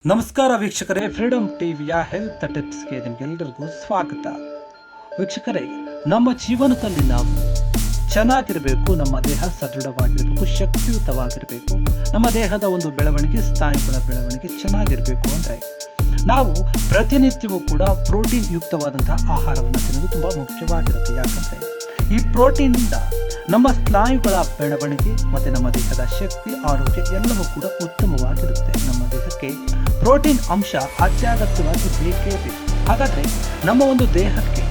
ನಮಸ್ಕಾರ ವೀಕ್ಷಕರೇ, ಫ್ರೀಡಮ್ ಟಿವಿಯ ಹೆಲ್ತ್ ಟಿಪ್ಸ್ಗೆ ನಿಮಗೆಲ್ಲರಿಗೂ ಸ್ವಾಗತ. ವೀಕ್ಷಕರೇ, ನಮ್ಮ ಜೀವನದಲ್ಲಿ ನಾವು ಚೆನ್ನಾಗಿರಬೇಕು, ನಮ್ಮ ದೇಹ ಸದೃಢವಾಗಿರಬೇಕು, ಶಕ್ತಿಯುತವಾಗಿರಬೇಕು, ನಮ್ಮ ದೇಹದ ಒಂದು ಬೆಳವಣಿಗೆ, ಸ್ನಾಯುಗಳ ಬೆಳವಣಿಗೆ ಚೆನ್ನಾಗಿರಬೇಕು ಅಂದರೆ ನಾವು ಪ್ರತಿನಿತ್ಯವೂ ಕೂಡ ಪ್ರೋಟೀನ್ ಯುಕ್ತವಾದಂತಹ ಆಹಾರವನ್ನು ತಿನ್ನೋದು ತುಂಬ ಮುಖ್ಯವಾಗಿರುತ್ತೆ. ಯಾಕಂದರೆ ಈ ಪ್ರೋಟೀನಿಂದ ನಮ್ಮ ಸ್ನಾಯುಗಳ ಬೆಳವಣಿಗೆ ಮತ್ತು ನಮ್ಮ ದೇಹದ ಶಕ್ತಿ, ಆರೋಗ್ಯ ಎಲ್ಲವೂ ಕೂಡ ಉತ್ತಮವಾಗಿರುತ್ತೆ. ನಮ್ಮ ದೇಹಕ್ಕೆ ಪ್ರೋಟೀನ್ ಅಂಶ ಅತ್ಯಗತ್ಯವಾಗಿ ಬೇಕೇ ಬೇಕು. ಹಾಗಾದರೆ ನಮ್ಮ ಒಂದು ದೇಹಕ್ಕೆ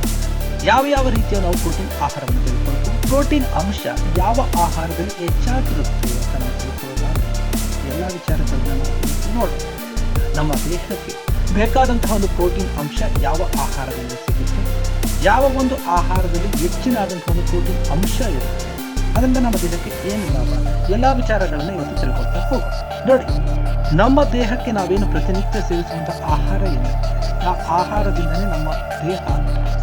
ಯಾವ ರೀತಿಯ ನಾವು ಪ್ರೋಟೀನ್ ಆಹಾರವನ್ನು ತೆಗೆದುಕೊಳ್ತೀವಿ, ಪ್ರೋಟೀನ್ ಅಂಶ ಯಾವ ಆಹಾರದಲ್ಲಿ ಹೆಚ್ಚಾಗಿರುತ್ತೆ ಅಂತ ನಾವು ತಿಳ್ಕೊಳ್ಳೋದಾದರೆ ಎಲ್ಲ ವಿಚಾರಗಳನ್ನ ನಾವು ನೋಡೋಣ. ನಮ್ಮ ದೇಹಕ್ಕೆ ಬೇಕಾದಂತಹ ಒಂದು ಪ್ರೋಟೀನ್ ಅಂಶ ಯಾವ ಆಹಾರದಲ್ಲಿ ಸಿಗುತ್ತೆ, ಯಾವ ಒಂದು ಆಹಾರದಲ್ಲಿ ಹೆಚ್ಚಿನಾದಂತಹ ಒಂದು ಪ್ರೋಟೀನ್ ಅಂಶ ಇರುತ್ತೆ, ಅದರಿಂದ ನಮ್ಮ ದೇಹಕ್ಕೆ ಏನು ಲಾಭ, ಎಲ್ಲ ವಿಚಾರಗಳನ್ನು ಇವತ್ತು ತಿಳ್ಕೊಳ್ತಾ ಹೋಗೋಣ. ನೋಡಿ, ನಮ್ಮ ದೇಹಕ್ಕೆ ನಾವೇನು ಪ್ರತಿನಿತ್ಯ ಸೇವಿಸುವಂಥ ಆಹಾರ ಏನಿರುತ್ತೆ, ಆ ಆಹಾರದಿಂದಲೇ ನಮ್ಮ ದೇಹ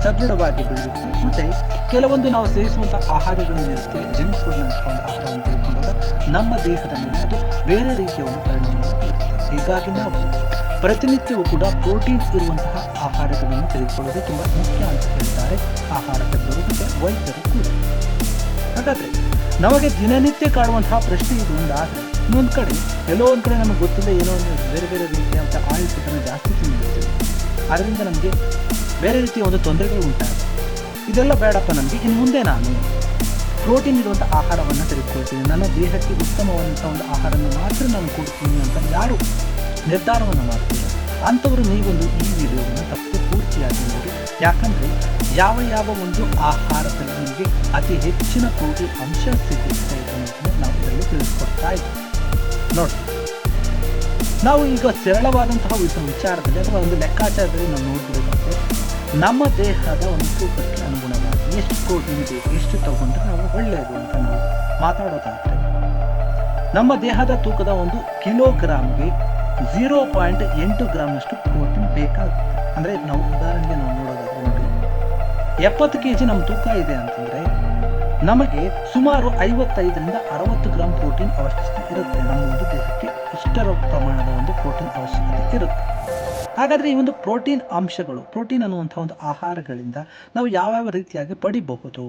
ಸದೃಢವಾಗಿ ಬೆಳೆಯುತ್ತೆ. ಮತ್ತು ಕೆಲವೊಂದು ನಾವು ಸೇವಿಸುವಂಥ ಆಹಾರಗಳೇನಿರುತ್ತೆ, ಜಂಕ್ ಫುಡ್ ಅಂತ ಒಂದು ಆಹಾರವನ್ನು ತೆಗೆದುಕೊಂಡಾಗ ನಮ್ಮ ದೇಹದ ಮೇಲೆ ಅದು ಬೇರೆ ರೀತಿಯ ಒಂದು ಪರಿಣಾಮ ಬೀರುತ್ತೆ. ಹೀಗಾಗಿ ನಾವು ಪ್ರತಿನಿತ್ಯವೂ ಕೂಡ ಪ್ರೋಟೀನ್ ಇರುವಂತಹ ಆಹಾರಗಳನ್ನು ತೆಗೆದುಕೊಳ್ಳೋದು ತುಂಬ ಮುಖ್ಯ ಅಂತ ಹೇಳ್ತಾರೆ ಆಹಾರ ತಜ್ಞರು ಮತ್ತು ವೈದ್ಯರು ಕೂಡ. ಹಾಗಾದರೆ ನಮಗೆ ದಿನನಿತ್ಯ ಕಾಡುವಂತಹ ಪ್ರಶ್ನೆ ಇದು ಒಂದಾದರೆ, ಇನ್ನೊಂದು ಕಡೆ ಎಲ್ಲೋ ಒಂದು ಕಡೆ ನಮಗೆ ಗೊತ್ತಿಲ್ಲ, ಏನೋ ಒಂದು ಬೇರೆ ಬೇರೆ ರೀತಿಯಂಥ ಆಯಿಲ್ ಫುಡ್ಡನ್ನು ಜಾಸ್ತಿ ತಿಂದಿರ್ತೀವಿ, ಅದರಿಂದ ನಮಗೆ ಬೇರೆ ರೀತಿಯ ಒಂದು ತೊಂದರೆಗಳು ಉಂಟಾಗುತ್ತೆ. ಇದೆಲ್ಲ ಬೇಡಪ್ಪ, ನನಗೆ ಇನ್ನು ಮುಂದೆ ನಾನು ಪ್ರೋಟೀನ್ ಇರುವಂಥ ಆಹಾರವನ್ನು ತೆಗೆದುಕೊಳ್ತೀನಿ, ನನ್ನ ದೇಹಕ್ಕೆ ಉತ್ತಮವಾದಂಥ ಒಂದು ಆಹಾರವನ್ನು ಮಾತ್ರ ನಾನು ಕೊಡ್ತೀನಿ ಅಂತ ಯಾರು ನಿರ್ಧಾರವನ್ನು ಮಾಡ್ತೀರ ಅಂಥವರು ನೀವೊಂದು ಈ ವಿಡಿಯೋವನ್ನು ತಪ್ಪದೆ ಪೂರ್ತಿಯಾಗಿ ನೋಡಿ. ಯಾಕಂದರೆ ಯಾವ ಒಂದು ಆಹಾರದಲ್ಲಿ ನಿಮಗೆ ಅತಿ ಹೆಚ್ಚಿನ ಪ್ರೋಟೀನ್ ಅಂಶ ಸಿಗುತ್ತೆ ಅನ್ನೋದನ್ನು ನಾವು ಇದರಲ್ಲಿ ತಿಳಿಸ್ಕೊಡ್ತಾ ಇದ್ದೀವಿ. ನೋಡಿ, ನಾವು ಈಗ ಸರಳವಾದಂತಹ ವಿಚಾರದಲ್ಲಿ ಅಥವಾ ಒಂದು ಲೆಕ್ಕಾಚಾರದಲ್ಲಿ ನಾವು ನೋಡಬೇಕಾದ್ರೆ ನಮ್ಮ ದೇಹದ ಒಂದು ತೂಕಕ್ಕೆ ಅನುಗುಣವಾಗಿ ಎಷ್ಟು ಪ್ರೋಟೀನ್ ಬೇಕು, ಎಷ್ಟು ತಗೊಂಡ್ರೆ ನಾವು ಒಳ್ಳೆಯದು ಅಂತ ನಾವು ಮಾತಾಡೋದಾದರೆ, ನಮ್ಮ ದೇಹದ ತೂಕದ ಒಂದು ಕಿಲೋಗ್ರಾಮ್ಗೆ 0.8 ಗ್ರಾಮ್ನಷ್ಟು ಪ್ರೋಟೀನ್ ಬೇಕಾಗುತ್ತೆ. ಅಂದರೆ ನಾವು ಉದಾಹರಣೆಗೆ ನಾವು ನೋಡೋದಾದ್ರೆ, ನೋಡಿ, 70 kg ನಮ್ಮ ತೂಕ ಇದೆ ಅಂತಂದರೆ ನಮಗೆ ಸುಮಾರು 55ರಿಂದ 60 ಗ್ರಾಮ್ ಪ್ರೋಟೀನ್ ಅವಶ್ಯಕತೆ ಇರುತ್ತೆ. ನಮ್ಮ ಒಂದು ದೇಹಕ್ಕೆ ಇಷ್ಟರ ಪ್ರಮಾಣದ ಒಂದು ಪ್ರೋಟೀನ್ ಅವಶ್ಯಕತೆ ಇರುತ್ತೆ. ಹಾಗಾದರೆ ಈ ಒಂದು ಪ್ರೋಟೀನ್ ಅಂಶಗಳು, ಪ್ರೋಟೀನ್ ಅನ್ನುವಂಥ ಒಂದು ಆಹಾರಗಳಿಂದ ನಾವು ಯಾವ್ಯಾವ ರೀತಿಯಾಗಿ ಪಡಿಬಹುದು,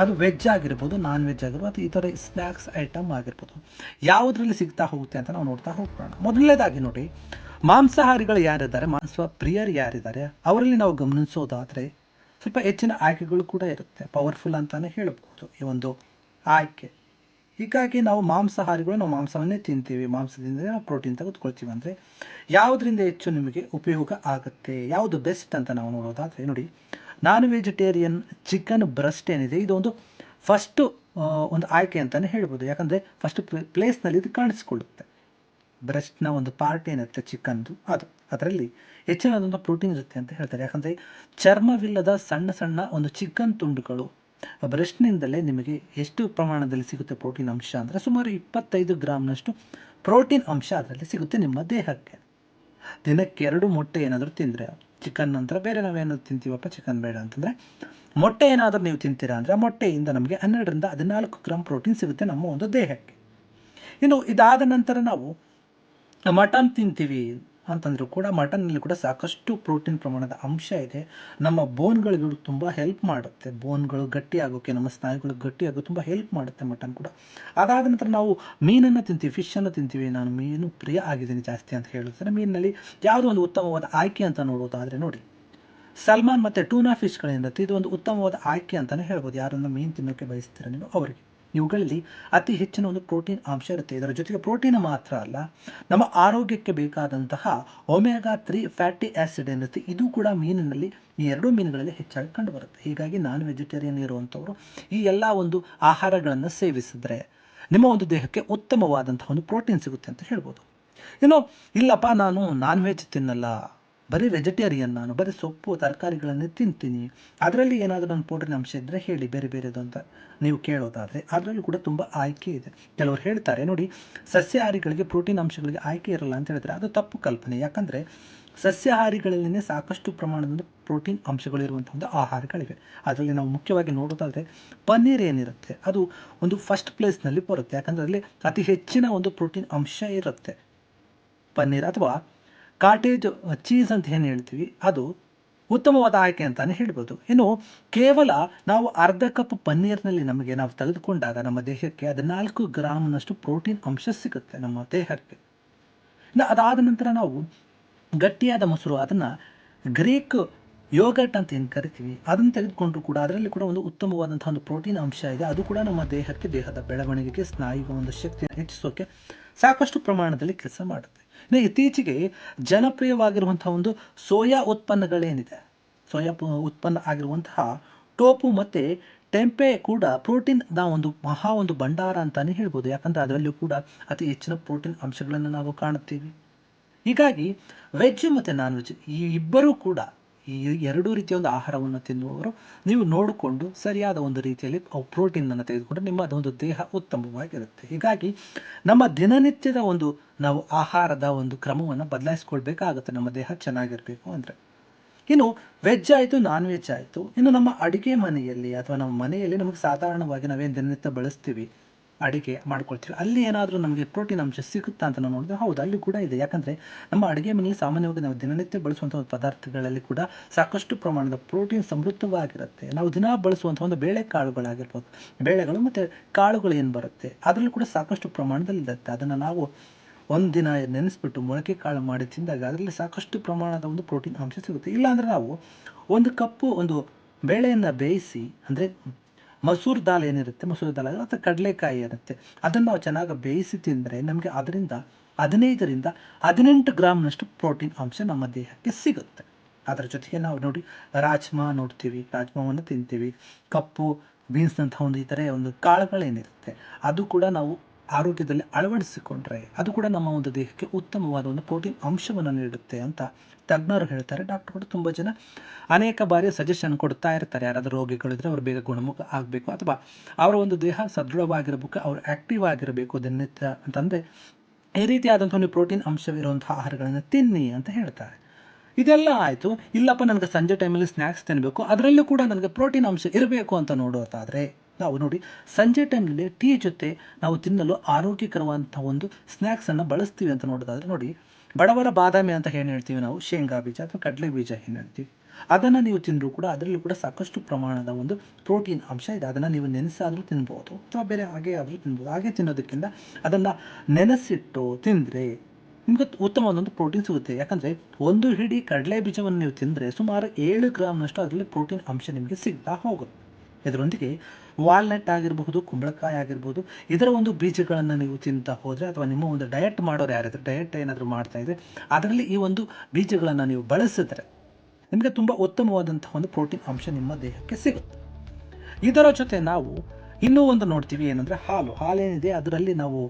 ಅದು ವೆಜ್ ಆಗಿರ್ಬೋದು, ನಾನ್ ವೆಜ್ ಆಗಿರ್ಬೋದು, ಅಥವಾ ಇತರ ಸ್ನ್ಯಾಕ್ಸ್ ಐಟಮ್ ಆಗಿರ್ಬೋದು, ಯಾವುದರಲ್ಲಿ ಸಿಗ್ತಾ ಹೋಗುತ್ತೆ ಅಂತ ನಾವು ನೋಡ್ತಾ ಹೋಗೋಣ. ಮೊದಲನೇದಾಗಿ ನೋಡಿ, ಮಾಂಸಾಹಾರಿಗಳು ಯಾರಿದ್ದಾರೆ, ಮಾಂಸ ಪ್ರಿಯರು ಯಾರಿದ್ದಾರೆ, ಅವರಲ್ಲಿ ನಾವು ಗಮನಿಸೋದಾದರೆ ಸ್ವಲ್ಪ ಹೆಚ್ಚಿನ ಆಯ್ಕೆಗಳು ಕೂಡ ಇರುತ್ತೆ. ಪವರ್ಫುಲ್ ಅಂತಲೇ ಹೇಳ್ಬೋದು ಈ ಒಂದು ಆಯ್ಕೆ. ಹೀಗಾಗಿ ನಾವು ಮಾಂಸಾಹಾರಿಗಳು, ನಾವು ಮಾಂಸವನ್ನೇ ತಿಂತೀವಿ, ಮಾಂಸದಿಂದ ನಾವು ಪ್ರೋಟೀನ್ ತೆಗೆದುಕೊಳ್ತೀವಿ ಅಂದರೆ ಯಾವುದರಿಂದ ಹೆಚ್ಚು ನಿಮಗೆ ಉಪಯೋಗ ಆಗುತ್ತೆ, ಯಾವುದು ಬೆಸ್ಟ್ ಅಂತ ನಾವು ನೋಡೋದಾದರೆ, ನೋಡಿ, ನಾನ್ ವೆಜಿಟೇರಿಯನ್ ಚಿಕನ್ ಬ್ರೆಸ್ಟ್ ಏನಿದೆ, ಇದೊಂದು ಫಸ್ಟು ಒಂದು ಆಯ್ಕೆ ಅಂತಲೇ ಹೇಳ್ಬೋದು. ಯಾಕಂದರೆ ಫಸ್ಟ್ ಪ್ಲೇಸ್ನಲ್ಲಿ ಇದು ಕಾಣಿಸ್ಕೊಳ್ಳುತ್ತೆ. ಬ್ರೆಸ್ಟ್ನ ಒಂದು ಪಾರ್ಟ್ ಏನಿರುತ್ತೆ ಚಿಕನ್ದು, ಅದರಲ್ಲಿ ಹೆಚ್ಚಿನದೊಂದು ಪ್ರೋಟೀನ್ ಇರುತ್ತೆ ಅಂತ ಹೇಳ್ತಾರೆ. ಯಾಕಂದರೆ ಚರ್ಮವಿಲ್ಲದ ಸಣ್ಣ ಒಂದು ಚಿಕನ್ ತುಂಡುಗಳು ಬ್ರೆಸ್ಟ್ನಿಂದಲೇ ನಿಮಗೆ ಎಷ್ಟು ಪ್ರಮಾಣದಲ್ಲಿ ಸಿಗುತ್ತೆ ಪ್ರೋಟೀನ್ ಅಂಶ ಅಂದರೆ ಸುಮಾರು 25 ಗ್ರಾಮ್ನಷ್ಟು ಪ್ರೋಟೀನ್ ಅಂಶ ಅದರಲ್ಲಿ ಸಿಗುತ್ತೆ ನಿಮ್ಮ ದೇಹಕ್ಕೆ. ದಿನಕ್ಕೆ 2 ಮೊಟ್ಟೆ ಏನಾದರೂ ತಿಂದರೆ, ಚಿಕನ್ ನಂತರ ಬೇರೆ ನಾವೇನಾದರೂ ತಿಂತೀವಪ್ಪ, ಚಿಕನ್ ಬೇಡ ಅಂತಂದರೆ ಮೊಟ್ಟೆ ಏನಾದರೂ ನೀವು ತಿಂತೀರಾ ಅಂದರೆ ಆ ಮೊಟ್ಟೆಯಿಂದ ನಮಗೆ 12ರಿಂದ 14 ಗ್ರಾಮ್ ಪ್ರೋಟೀನ್ ಸಿಗುತ್ತೆ ನಮ್ಮ ಒಂದು ದೇಹಕ್ಕೆ. ಇನ್ನು ಇದಾದ ನಂತರ ನಾವು ಮಟನ್ ತಿಂತೀವಿ ಅಂತಂದರೂ ಕೂಡ ಮಟನ್ನಲ್ಲಿ ಕೂಡ ಸಾಕಷ್ಟು ಪ್ರೋಟೀನ್ ಪ್ರಮಾಣದ ಅಂಶ ಇದೆ. ನಮ್ಮ ಬೋನ್ಗಳಿಗೂ ತುಂಬ ಹೆಲ್ಪ್ ಮಾಡುತ್ತೆ, ಬೋನ್ಗಳು ಗಟ್ಟಿಯಾಗೋಕ್ಕೆ, ನಮ್ಮ ಸ್ನಾಯುಗಳು ಗಟ್ಟಿಯಾಗೋಕ್ಕೆ ತುಂಬ ಹೆಲ್ಪ್ ಮಾಡುತ್ತೆ ಮಟನ್ ಕೂಡ. ಅದಾದ ನಂತರ ನಾವು ಮೀನನ್ನು ತಿಂತೀವಿ, ಫಿಶನ್ನು ತಿಂತೀವಿ. ನಾನು ಮೀನು ಪ್ರಿಯ ಆಗಿದ್ದೀನಿ ಜಾಸ್ತಿ ಅಂತ ಹೇಳಿದ್ರೆ, ಮೀನಿನಲ್ಲಿ ಯಾವುದೋ ಒಂದು ಉತ್ತಮವಾದ ಆಯ್ಕೆ ಅಂತ ನೋಡೋದಾದರೆ, ನೋಡಿ, ಸಲ್ಮಾನ್ ಮತ್ತು ಟೂನಾ ಫಿಶ್ಗಳೇನಿರುತ್ತೆ, ಇದು ಒಂದು ಉತ್ತಮವಾದ ಆಯ್ಕೆ ಅಂತಲೇ ಹೇಳ್ಬೋದು. ಯಾರನ್ನು ಮೀನು ತಿನ್ನೋಕ್ಕೆ ಬಯಸ್ತೀರ ನೀವು ಅವರಿಗೆ. ಇವುಗಳಲ್ಲಿ ಅತಿ ಹೆಚ್ಚಿನ ಒಂದು ಪ್ರೋಟೀನ್ ಅಂಶ ಇರುತ್ತೆ. ಇದರ ಜೊತೆಗೆ ಪ್ರೋಟೀನ್ ಮಾತ್ರ ಅಲ್ಲ, ನಮ್ಮ ಆರೋಗ್ಯಕ್ಕೆ ಬೇಕಾದಂತಹ ಒಮೆಗಾ 3 ಫ್ಯಾಟಿ ಆ್ಯಸಿಡ್ ಏನಿರುತ್ತೆ, ಇದು ಕೂಡ ಮೀನಿನಲ್ಲಿ, ಈ ಎರಡೂ ಮೀನುಗಳಲ್ಲಿ ಹೆಚ್ಚಾಗಿ ಕಂಡುಬರುತ್ತೆ. ಹೀಗಾಗಿ ನಾನ್ ವೆಜಿಟೇರಿಯನ್ ಇರುವಂಥವರು ಈ ಎಲ್ಲ ಒಂದು ಆಹಾರಗಳನ್ನು ಸೇವಿಸಿದ್ರೆ ನಿಮ್ಮ ಒಂದು ದೇಹಕ್ಕೆ ಉತ್ತಮವಾದಂತಹ ಒಂದು ಪ್ರೋಟೀನ್ ಸಿಗುತ್ತೆ ಅಂತ ಹೇಳ್ಬೋದು. ಇನ್ನು ಇಲ್ಲಪ್ಪ, ನಾನು ನಾನ್ ವೆಜ್ ತಿನ್ನಲ್ಲ, ಬರೀ ವೆಜಿಟೇರಿಯನ್, ನಾನು ಬರೀ ಸೊಪ್ಪು ತರಕಾರಿಗಳನ್ನೇ ತಿಂತೀನಿ, ಅದರಲ್ಲಿ ಏನಾದರೂ ನನ್ನ ಪ್ರೋಟೀನ್ ಅಂಶ ಇದ್ದರೆ ಹೇಳಿ ಬೇರೆದು ಅಂತ ನೀವು ಕೇಳೋದಾದರೆ ಅದರಲ್ಲೂ ಕೂಡ ತುಂಬ ಆಯ್ಕೆ ಇದೆ. ಕೆಲವರು ಹೇಳ್ತಾರೆ, ನೋಡಿ, ಸಸ್ಯಾಹಾರಿಗಳಿಗೆ ಪ್ರೋಟೀನ್ ಅಂಶಗಳಿಗೆ ಆಯ್ಕೆ ಇರಲ್ಲ ಅಂತ ಹೇಳಿದ್ರೆ ಅದು ತಪ್ಪು ಕಲ್ಪನೆ. ಯಾಕಂದರೆ ಸಸ್ಯಾಹಾರಿಗಳಲ್ಲಿನೇ ಸಾಕಷ್ಟು ಪ್ರಮಾಣದ ಪ್ರೋಟೀನ್ ಅಂಶಗಳಿರುವಂಥ ಒಂದು ಆಹಾರಗಳಿವೆ. ಅದರಲ್ಲಿ ನಾವು ಮುಖ್ಯವಾಗಿ ನೋಡೋದಾದರೆ ಪನ್ನೀರ್ ಏನಿರುತ್ತೆ ಅದು ಒಂದು ಫಸ್ಟ್ ಪ್ಲೇಸ್ನಲ್ಲಿ ಬರುತ್ತೆ. ಯಾಕಂದರೆ ಅದರಲ್ಲಿ ಅತಿ ಹೆಚ್ಚಿನ ಒಂದು ಪ್ರೋಟೀನ್ ಅಂಶ ಇರುತ್ತೆ ಪನ್ನೀರ್. ಅಥವಾ ಕಾಟೇಜ್ ಚೀಸ್ ಅಂತ ಏನು ಹೇಳ್ತೀವಿ ಅದು ಉತ್ತಮವಾದ ಆಯ್ಕೆ ಅಂತಾನೆ ಹೇಳ್ಬೋದು. ಇನ್ನು ಕೇವಲ ನಾವು ಅರ್ಧ ಕಪ್ ಪನ್ನೀರ್ನಲ್ಲಿ ನಾವು ತೆಗೆದುಕೊಂಡಾಗ ನಮ್ಮ ದೇಹಕ್ಕೆ 14 ಗ್ರಾಮ್ನಷ್ಟು ಪ್ರೋಟೀನ್ ಅಂಶ ಸಿಗುತ್ತೆ ನಮ್ಮ ದೇಹಕ್ಕೆ. ಇನ್ನು ಅದಾದ ನಂತರ ನಾವು ಗಟ್ಟಿಯಾದ ಮೊಸರು, ಅದನ್ನು ಗ್ರೀಕ್ ಯೋಗರ್ಟ್ ಅಂತ ಏನು ಕರಿತೀವಿ, ಅದನ್ನು ತೆಗೆದುಕೊಂಡ್ರು ಕೂಡ ಅದರಲ್ಲಿ ಕೂಡ ಒಂದು ಉತ್ತಮವಾದಂತಹ ಒಂದು ಪ್ರೋಟೀನ್ ಅಂಶ ಇದೆ. ಅದು ಕೂಡ ನಮ್ಮ ದೇಹಕ್ಕೆ, ದೇಹದ ಬೆಳವಣಿಗೆಗೆ, ಸ್ನಾಯುಗಳ ಒಂದು ಶಕ್ತಿಯನ್ನು ಹೆಚ್ಚಿಸೋಕೆ ಸಾಕಷ್ಟು ಪ್ರಮಾಣದಲ್ಲಿ ಕೆಲಸ ಮಾಡುತ್ತೆ. ಇನ್ನು ಇತ್ತೀಚೆಗೆ ಜನಪ್ರಿಯವಾಗಿರುವಂತಹ ಒಂದು ಸೋಯಾ ಉತ್ಪನ್ನಗಳೇನಿದೆ, ಸೋಯಾ ಉತ್ಪನ್ನ ಆಗಿರುವಂತಹ ಟೋಪು ಮತ್ತು ಟೆಂಪೆ ಕೂಡ ಪ್ರೋಟೀನ್ನ ಒಂದು ಭಂಡಾರ ಅಂತಾನೆ ಹೇಳ್ಬೋದು. ಯಾಕಂದರೆ ಅದರಲ್ಲೂ ಕೂಡ ಅತಿ ಹೆಚ್ಚಿನ ಪ್ರೋಟೀನ್ ಅಂಶಗಳನ್ನು ನಾವು ಕಾಣುತ್ತೀವಿ. ಹೀಗಾಗಿ ವೆಜ್ ಮತ್ತು ನಾನ್ ವೆಜ್ ಈ ಇಬ್ಬರೂ ಕೂಡ ಈ ಎರಡೂ ರೀತಿಯ ಒಂದು ಆಹಾರವನ್ನು ತಿನ್ನುವವರು ನೀವು ನೋಡಿಕೊಂಡು ಸರಿಯಾದ ಒಂದು ರೀತಿಯಲ್ಲಿ ಪ್ರೋಟೀನನ್ನು ತೆಗೆದುಕೊಂಡ್ರೆ ನಿಮ್ಮ ಅದೊಂದು ದೇಹ ಉತ್ತಮವಾಗಿರುತ್ತೆ. ಹೀಗಾಗಿ ನಮ್ಮ ದಿನನಿತ್ಯದ ನಾವು ಆಹಾರದ ಒಂದು ಕ್ರಮವನ್ನು ಬದಲಾಯಿಸ್ಕೊಳ್ಬೇಕಾಗುತ್ತೆ ನಮ್ಮ ದೇಹ ಚೆನ್ನಾಗಿರಬೇಕು ಅಂದರೆ. ಇನ್ನು ವೆಜ್ ಆಯಿತು, ನಾನ್ ವೆಜ್ ಆಯಿತು. ಇನ್ನು ನಮ್ಮ ಅಡುಗೆ ಮನೆಯಲ್ಲಿ ಅಥವಾ ನಮ್ಮ ಮನೆಯಲ್ಲಿ ನಮಗೆ ಸಾಧಾರಣವಾಗಿ ನಾವೇನು ದಿನನಿತ್ಯ ಬಳಸ್ತೀವಿ, ಅಡುಗೆ ಮಾಡ್ಕೊಳ್ತೀವಿ, ಅಲ್ಲಿ ಏನಾದರೂ ನಮಗೆ ಪ್ರೋಟೀನ್ ಅಂಶ ಸಿಗುತ್ತಾ ಅಂತ ನಾವು ನೋಡಿದ್ರೆ ಹೌದು, ಅಲ್ಲಿ ಕೂಡ ಇದೆ. ಯಾಕಂದರೆ ನಮ್ಮ ಅಡುಗೆ ಮನೆಯಲ್ಲಿ ಸಾಮಾನ್ಯವಾಗಿ ನಾವು ದಿನನಿತ್ಯ ಬಳಸುವಂಥ ಒಂದು ಪದಾರ್ಥಗಳಲ್ಲಿ ಕೂಡ ಸಾಕಷ್ಟು ಪ್ರಮಾಣದ ಪ್ರೋಟೀನ್ ಸಮೃದ್ಧವಾಗಿರುತ್ತೆ. ನಾವು ದಿನ ಬಳಸುವಂಥ ಒಂದು ಬೇಳೆಕಾಳುಗಳಾಗಿರ್ಬೋದು, ಬೇಳೆಗಳು ಮತ್ತು ಕಾಳುಗಳು ಏನು ಬರುತ್ತೆ ಅದರಲ್ಲೂ ಕೂಡ ಸಾಕಷ್ಟು ಪ್ರಮಾಣದಲ್ಲಿ ಇರುತ್ತೆ. ಅದನ್ನು ನಾವು ಒಂದು ದಿನ ನೆನೆಸ್ಬಿಟ್ಟು ಮೊಳಕೆ ಕಾಳು ಮಾಡಿ ತಿಂದಾಗ ಅದರಲ್ಲಿ ಸಾಕಷ್ಟು ಪ್ರಮಾಣದ ಒಂದು ಪ್ರೋಟೀನ್ ಅಂಶ ಸಿಗುತ್ತೆ. ಇಲ್ಲಾಂದರೆ ನಾವು ಒಂದು ಕಪ್ಪು ಬೇಳೆಯನ್ನು ಬೇಯಿಸಿ, ಅಂದರೆ ಮಸೂರ್ ದಾಲ್ ಏನಿರುತ್ತೆ, ಮಸೂರ್ ದಾಲ್ ಅಥವಾ ಕಡಲೆಕಾಯಿ ಇರುತ್ತೆ, ಅದನ್ನು ನಾವು ಚೆನ್ನಾಗಿ ಬೇಯಿಸಿ ತಿಂದರೆ ನಮಗೆ ಅದರಿಂದ 15ರಿಂದ 18 ಗ್ರಾಮ್ನಷ್ಟು ಪ್ರೋಟೀನ್ ಅಂಶ ನಮ್ಮ ದೇಹಕ್ಕೆ ಸಿಗುತ್ತೆ. ಅದರ ಜೊತೆಗೆ ನಾವು ನೋಡಿ ರಾಜ್ಮಾ ನೋಡ್ತೀವಿ, ರಾಜ್ಮಾವನ್ನು ತಿಂತೀವಿ. ಕಪ್ಪು ಬೀನ್ಸ್ನಂತಹ ಈ ಥರ ಕಾಳುಗಳೇನಿರುತ್ತೆ ಅದು ಕೂಡ ನಾವು ಆರೋಗ್ಯದಲ್ಲಿ ಅಳವಡಿಸಿಕೊಂಡ್ರೆ ಅದು ಕೂಡ ನಮ್ಮ ಒಂದು ದೇಹಕ್ಕೆ ಉತ್ತಮವಾದ ಒಂದು ಪ್ರೋಟೀನ್ ಅಂಶವನ್ನು ನೀಡುತ್ತೆ ಅಂತ ತಜ್ಞರು ಹೇಳ್ತಾರೆ. ಡಾಕ್ಟರ್ಗಳು ತುಂಬ ಜನ ಅನೇಕ ಬಾರಿ ಸಜೆಷನ್ ಕೊಡ್ತಾ ಇರ್ತಾರೆ. ಯಾರಾದರೂ ರೋಗಿಗಳಿದ್ರೆ ಅವರು ಬೇಗ ಗುಣಮುಖ ಆಗಬೇಕು ಅಥವಾ ಅವರ ಒಂದು ದೇಹ ಸದೃಢವಾಗಿರಬೇಕು, ಅವರು ಆ್ಯಕ್ಟಿವ್ ಆಗಿರಬೇಕು ದಿನನಿತ್ಯ ಅಂತಂದರೆ ಈ ರೀತಿಯಾದಂಥ ಒಂದು ಪ್ರೋಟೀನ್ ಅಂಶವಿರುವಂಥ ಆಹಾರಗಳನ್ನು ತಿನ್ನಿ ಅಂತ ಹೇಳ್ತಾರೆ. ಇದೆಲ್ಲ ಆಯಿತು. ಇಲ್ಲಪ್ಪ ನನಗೆ ಸಂಜೆ ಟೈಮಲ್ಲಿ ಸ್ನ್ಯಾಕ್ಸ್ ತಿನ್ನಬೇಕು, ಅದರಲ್ಲೂ ಕೂಡ ನನಗೆ ಪ್ರೋಟೀನ್ ಅಂಶ ಇರಬೇಕು ಅಂತ ನೋಡೋದಾದರೆ ನಾವು ನೋಡಿ ಸಂಜೆ ಟೈಮ್ನಲ್ಲಿ ಟೀ ಜೊತೆ ನಾವು ತಿನ್ನಲು ಆರೋಗ್ಯಕರವಾದಂಥ ಒಂದು ಸ್ನ್ಯಾಕ್ಸನ್ನು ಬಳಸ್ತೀವಿ ಅಂತ ನೋಡೋದಾದರೆ ನೋಡಿ, ಬಡವರ ಬಾದಾಮಿ ಅಂತ ಏನು ಹೇಳ್ತೀವಿ ನಾವು, ಶೇಂಗಾ ಬೀಜ ಅಥವಾ ಕಡಲೆ ಬೀಜ ಏನು ಹೇಳ್ತೀವಿ, ಅದನ್ನು ನೀವು ತಿಂದರೂ ಕೂಡ ಅದರಲ್ಲೂ ಕೂಡ ಸಾಕಷ್ಟು ಪ್ರಮಾಣದ ಒಂದು ಪ್ರೋಟೀನ್ ಅಂಶ ಇದೆ. ಅದನ್ನು ನೀವು ನೆನೆಸಾದರೂ ತಿನ್ಬೋದು ಅಥವಾ ಬೇರೆ ಹಾಗೆ ಆದರೂ ತಿನ್ಬೋದು. ಹಾಗೆ ತಿನ್ನೋದಕ್ಕಿಂತ ಅದನ್ನು ನೆನೆಸಿಟ್ಟು ತಿಂದರೆ ನಿಮಗೆ ಉತ್ತಮವಾದೊಂದು ಪ್ರೋಟೀನ್ ಸಿಗುತ್ತೆ. ಯಾಕಂದರೆ ಒಂದು ಹಿಡಿ ಕಡಲೆ ಬೀಜವನ್ನು ನೀವು ತಿಂದರೆ ಸುಮಾರು 7 ಗ್ರಾಮ್ನಷ್ಟು ಅದರಲ್ಲಿ ಪ್ರೋಟೀನ್ ಅಂಶ ನಿಮಗೆ ಸಿಗ್ತಾ ಹೋಗುತ್ತೆ. ಇದರೊಂದಿಗೆ ವಾಲ್ನಟ್ ಆಗಿರಬಹುದು, ಕುಂಬಳಕಾಯಿ ಆಗಿರ್ಬೋದು, ಇದರ ಒಂದು ಬೀಜಗಳನ್ನು ನೀವು ತಿಂತಾ ಹೋದರೆ ಅಥವಾ ನಿಮ್ಮ ಒಂದು ಡಯಟ್ ಮಾಡೋರು ಯಾರಿದ್ರೆ, ಡಯಟ್ ಏನಾದರೂ ಮಾಡ್ತಾಯಿದ್ರೆ ಅದರಲ್ಲಿ ಈ ಒಂದು ಬೀಜಗಳನ್ನು ನೀವು ಬಳಸಿದ್ರೆ ನಿಮಗೆ ತುಂಬ ಉತ್ತಮವಾದಂಥ ಒಂದು ಪ್ರೋಟೀನ್ ಅಂಶ ನಿಮ್ಮ ದೇಹಕ್ಕೆ ಸಿಗುತ್ತೆ. ಇದರ ಜೊತೆ ನಾವು ಇನ್ನೂ ಒಂದು ನೋಡ್ತೀವಿ, ಏನಂದರೆ ಹಾಲೇನಿದೆ ಅದರಲ್ಲಿ ನಾವು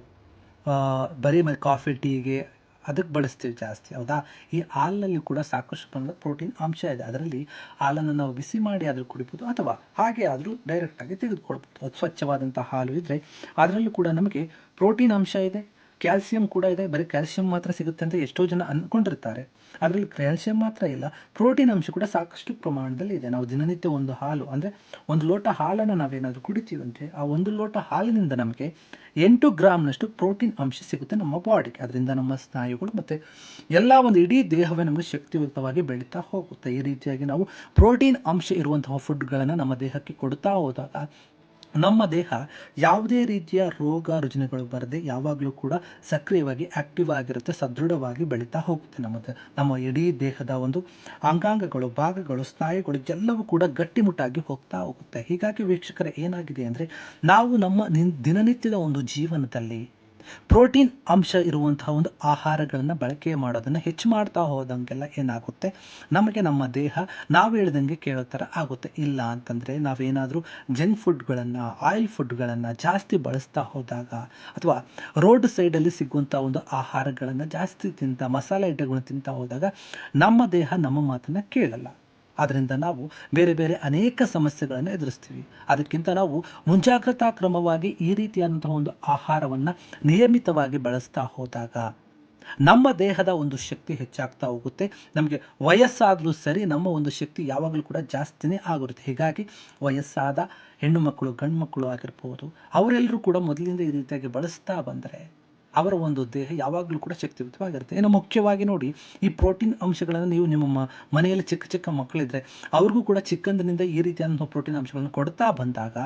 ಬರೀ ಕಾಫಿ ಟೀಗೆ ಅದಕ್ಕೆ ಬಳಸ್ತೀವಿ ಜಾಸ್ತಿ, ಹೌದಾ? ಈ ಹಾಲಿನಲ್ಲಿ ಕೂಡ ಸಾಕಷ್ಟು ಪ್ರಮಾಣದ ಪ್ರೋಟೀನ್ ಅಂಶ ಇದೆ. ಅದರಲ್ಲಿ ಹಾಲನ್ನು ನಾವು ಬಿಸಿ ಮಾಡಿ ಆದರೂ ಕುಡಿಬೋದು ಅಥವಾ ಹಾಗೆ ಆದರೂ ಡೈರೆಕ್ಟಾಗಿ ತೆಗೆದುಕೊಳ್ಬೋದು. ಅದು ಸ್ವಚ್ಛವಾದಂಥ ಹಾಲು ಇದ್ದರೆ ಅದರಲ್ಲೂ ಕೂಡ ನಮಗೆ ಪ್ರೋಟೀನ್ ಅಂಶ ಇದೆ, ಕ್ಯಾಲ್ಸಿಯಂ ಕೂಡ ಇದೆ. ಬರೀ ಕ್ಯಾಲ್ಸಿಯಂ ಮಾತ್ರ ಸಿಗುತ್ತೆ ಅಂತ ಎಷ್ಟೋ ಜನ ಅಂದ್ಕೊಂಡಿರ್ತಾರೆ. ಅದರಲ್ಲಿ ಕ್ಯಾಲ್ಸಿಯಂ ಮಾತ್ರ ಇಲ್ಲ, ಪ್ರೋಟೀನ್ ಅಂಶ ಕೂಡ ಸಾಕಷ್ಟು ಪ್ರಮಾಣದಲ್ಲಿ ಇದೆ. ನಾವು ದಿನನಿತ್ಯ ಒಂದು ಹಾಲು ಅಂದರೆ ಒಂದು ಲೋಟ ಹಾಲನ್ನು ನಾವೇನಾದರೂ ಕುಡಿತೀವಿ ಅಂದರೆ ಆ ಒಂದು ಲೋಟ ಹಾಲಿನಿಂದ ನಮಗೆ 8 ಗ್ರಾಮ್ನಷ್ಟು ಪ್ರೋಟೀನ್ ಅಂಶ ಸಿಗುತ್ತೆ ನಮ್ಮ ಬಾಡಿಗೆ. ಅದರಿಂದ ನಮ್ಮ ಸ್ನಾಯುಗಳು ಮತ್ತು ಎಲ್ಲ ಒಂದು ಇಡೀ ದೇಹವೇ ನಮಗೆ ಶಕ್ತಿಯುತವಾಗಿ ಬೆಳೀತಾ ಹೋಗುತ್ತೆ. ಈ ರೀತಿಯಾಗಿ ನಾವು ಪ್ರೋಟೀನ್ ಅಂಶ ಇರುವಂತಹ ಫುಡ್ಗಳನ್ನು ನಮ್ಮ ದೇಹಕ್ಕೆ ಕೊಡ್ತಾ ಹೋದಾಗ ನಮ್ಮ ದೇಹ ಯಾವುದೇ ರೀತಿಯ ರೋಗ ರುಜಿನಗಳು ಬರದೆ ಯಾವಾಗಲೂ ಕೂಡ ಸಕ್ರಿಯವಾಗಿ ಆ್ಯಕ್ಟಿವ್ ಆಗಿರುತ್ತೆ, ಸದೃಢವಾಗಿ ಬೆಳೀತಾ ಹೋಗುತ್ತೆ. ನಮ್ಮ ಇಡೀ ದೇಹದ ಒಂದು ಅಂಗಾಂಗಗಳು, ಭಾಗಗಳು, ಸ್ನಾಯುಗಳು ಎಲ್ಲವೂ ಕೂಡ ಗಟ್ಟಿಮುಟ್ಟಾಗಿ ಹೋಗ್ತಾ ಹೋಗುತ್ತೆ. ಹೀಗಾಗಿ ವೀಕ್ಷಕರೇ, ಏನಾಗಿದೆ ಅಂದರೆ ನಾವು ನಮ್ಮ ದಿನನಿತ್ಯದ ಒಂದು ಜೀವನದಲ್ಲಿ ಪ್ರೋಟೀನ್ ಅಂಶ ಇರುವಂತಹ ಒಂದು ಆಹಾರಗಳನ್ನು ಬಳಕೆ ಮಾಡೋದನ್ನು ಹೆಚ್ಚು ಮಾಡ್ತಾ ಹೋದಂಗೆಲ್ಲ ಏನಾಗುತ್ತೆ, ನಮಗೆ ನಮ್ಮ ದೇಹ ನಾವು ಹೇಳ್ದಂಗೆ ಕೇಳೋ ಥರ ಆಗುತ್ತೆ. ಇಲ್ಲ ಅಂತಂದರೆ ನಾವೇನಾದರೂ ಜಂಕ್ ಫುಡ್ಗಳನ್ನು, ಆಯಿಲ್ ಫುಡ್ಗಳನ್ನು ಜಾಸ್ತಿ ಬಳಸ್ತಾ ಹೋದಾಗ ಅಥವಾ ರೋಡ್ ಸೈಡಲ್ಲಿ ಸಿಗುವಂಥ ಒಂದು ಆಹಾರಗಳನ್ನು ಜಾಸ್ತಿ ಮಸಾಲೆ ಐಟಗಳನ್ನು ತಿಂತಾ ಹೋದಾಗ ನಮ್ಮ ದೇಹ ನಮ್ಮ ಮಾತನ್ನು ಕೇಳಲ್ಲ. ಆದ್ದರಿಂದ ನಾವು ಬೇರೆ ಬೇರೆ ಅನೇಕ ಸಮಸ್ಯೆಗಳನ್ನು ಎದುರಿಸ್ತೀವಿ. ಅದಕ್ಕಿಂತ ನಾವು ಮುಂಜಾಗ್ರತಾ ಕ್ರಮವಾಗಿ ಈ ರೀತಿಯಾದಂತಹ ಒಂದು ಆಹಾರವನ್ನು ನಿಯಮಿತವಾಗಿ ಬಳಸ್ತಾ ಹೋದಾಗ ನಮ್ಮ ದೇಹದ ಒಂದು ಶಕ್ತಿ ಹೆಚ್ಚಾಗ್ತಾ ಹೋಗುತ್ತೆ. ನಮಗೆ ವಯಸ್ಸಾದರೂ ಸರಿ ನಮ್ಮ ಒಂದು ಶಕ್ತಿ ಯಾವಾಗಲೂ ಕೂಡ ಜಾಸ್ತಿನೇ ಆಗಿರುತ್ತೆ. ಹೀಗಾಗಿ ವಯಸ್ಸಾದ ಹೆಣ್ಣು ಮಕ್ಕಳು, ಗಂಡು ಮಕ್ಕಳು ಆಗಿರ್ಬೋದು, ಅವರೆಲ್ಲರೂ ಕೂಡ ಮೊದಲಿಂದ ಈ ರೀತಿಯಾಗಿ ಬಳಸ್ತಾ ಬಂದರೆ ಅವರ ಒಂದು ದೇಹ ಯಾವಾಗಲೂ ಕೂಡ ಶಕ್ತಿಯುತವಾಗಿರುತ್ತೆ. ಇನ್ನು ಮುಖ್ಯವಾಗಿ ನೋಡಿ, ಈ ಪ್ರೋಟೀನ್ ಅಂಶಗಳನ್ನು ನೀವು ನಿಮ್ಮ ಮನೆಯಲ್ಲಿ ಚಿಕ್ಕ ಚಿಕ್ಕ ಮಕ್ಕಳಿದ್ರೆ ಅವ್ರಿಗೂ ಕೂಡ ಚಿಕ್ಕಂದಿನಿಂದ ಈ ರೀತಿಯಾದಂಥ ಪ್ರೋಟೀನ್ ಅಂಶಗಳನ್ನು ಕೊಡ್ತಾ ಬಂದಾಗ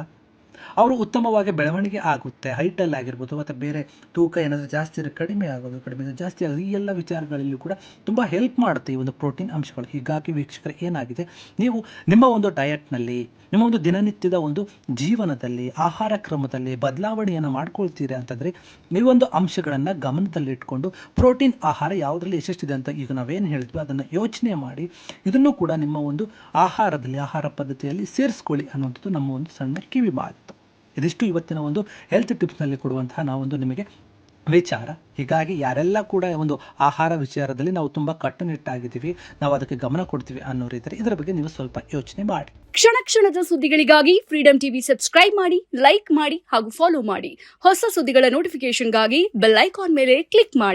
ಅವರು ಉತ್ತಮವಾಗಿ ಬೆಳವಣಿಗೆ ಆಗುತ್ತೆ. ಹೈಟಲ್ಲಿ ಆಗಿರ್ಬೋದು ಮತ್ತು ಬೇರೆ ತೂಕ ಏನಾದರೂ ಜಾಸ್ತಿ ಇದ್ದರೆ ಕಡಿಮೆ ಆಗೋದು, ಕಡಿಮೆ ಇದ್ದರೆ ಜಾಸ್ತಿ ಆಗೋದು, ಈ ಎಲ್ಲ ವಿಚಾರಗಳಲ್ಲೂ ಕೂಡ ತುಂಬ ಹೆಲ್ಪ್ ಮಾಡುತ್ತೆ ಈ ಒಂದು ಪ್ರೋಟೀನ್ ಅಂಶಗಳು. ಹೀಗಾಗಿ ವೀಕ್ಷಕರೇ, ಏನಾಗಿದೆ, ನೀವು ನಿಮ್ಮ ಒಂದು ಡಯಟ್ನಲ್ಲಿ, ನಿಮ್ಮ ಒಂದು ದಿನನಿತ್ಯದ ಒಂದು ಜೀವನದಲ್ಲಿ, ಆಹಾರ ಕ್ರಮದಲ್ಲಿ ಬದಲಾವಣೆಯನ್ನು ಮಾಡ್ಕೊಳ್ತೀರಾ ಅಂತಂದರೆ ನೀವೊಂದು ಅಂಶಗಳನ್ನು ಗಮನದಲ್ಲಿಟ್ಕೊಂಡು ಪ್ರೋಟೀನ್ ಆಹಾರ ಯಾವುದರಲ್ಲಿ ಎಷ್ಟೆಷ್ಟಿದೆ ಅಂತ ಈಗ ನಾವೇನು ಹೇಳಿದ್ವಿ ಅದನ್ನು ಯೋಚನೆ ಮಾಡಿ ಇದನ್ನು ಕೂಡ ನಿಮ್ಮ ಒಂದು ಆಹಾರದಲ್ಲಿ, ಆಹಾರ ಪದ್ಧತಿಯಲ್ಲಿ ಸೇರಿಸ್ಕೊಳ್ಳಿ ಅನ್ನುವಂಥದ್ದು ನಮ್ಮ ಒಂದು ಸಣ್ಣ ಕಿವಿ ಮಾತು. ಇದಿಷ್ಟು ಇವತ್ತಿನ ಒಂದು ಹೆಲ್ತ್ ಟಿಪ್ಸ್ನಲ್ಲಿ ಕೊಡುವಂತಹ ನಾವೊಂದು ನಿಮಗೆ ವಿಚಾರ. ಹೀಗಾಗಿ ಯಾರೆಲ್ಲ ಕೂಡ ಒಂದು ಆಹಾರ ವಿಚಾರದಲ್ಲಿ ನಾವು ತುಂಬ ಕಟ್ಟುನಿಟ್ಟಾಗಿದ್ದೀವಿ, ನಾವು ಅದಕ್ಕೆ ಗಮನ ಕೊಡ್ತೀವಿ ಅನ್ನೋರಿದ್ದರೆ ಇದರ ಬಗ್ಗೆ ನೀವು ಸ್ವಲ್ಪ ಯೋಚನೆ ಮಾಡಿ. ಕ್ಷಣ ಕ್ಷಣದ ಸುದ್ದಿಗಳಿಗಾಗಿ ಫ್ರೀಡಂ ಟಿವಿ ಸಬ್ಸ್ಕ್ರೈಬ್ ಮಾಡಿ, ಲೈಕ್ ಮಾಡಿ ಹಾಗೂ ಫಾಲೋ ಮಾಡಿ. ಹೊಸ ಸುದ್ದಿಗಳ ನೋಟಿಫಿಕೇಶನ್ಗಾಗಿ ಬೆಲ್ ಐಕಾನ್ ಮೇಲೆ ಕ್ಲಿಕ್ ಮಾಡಿ.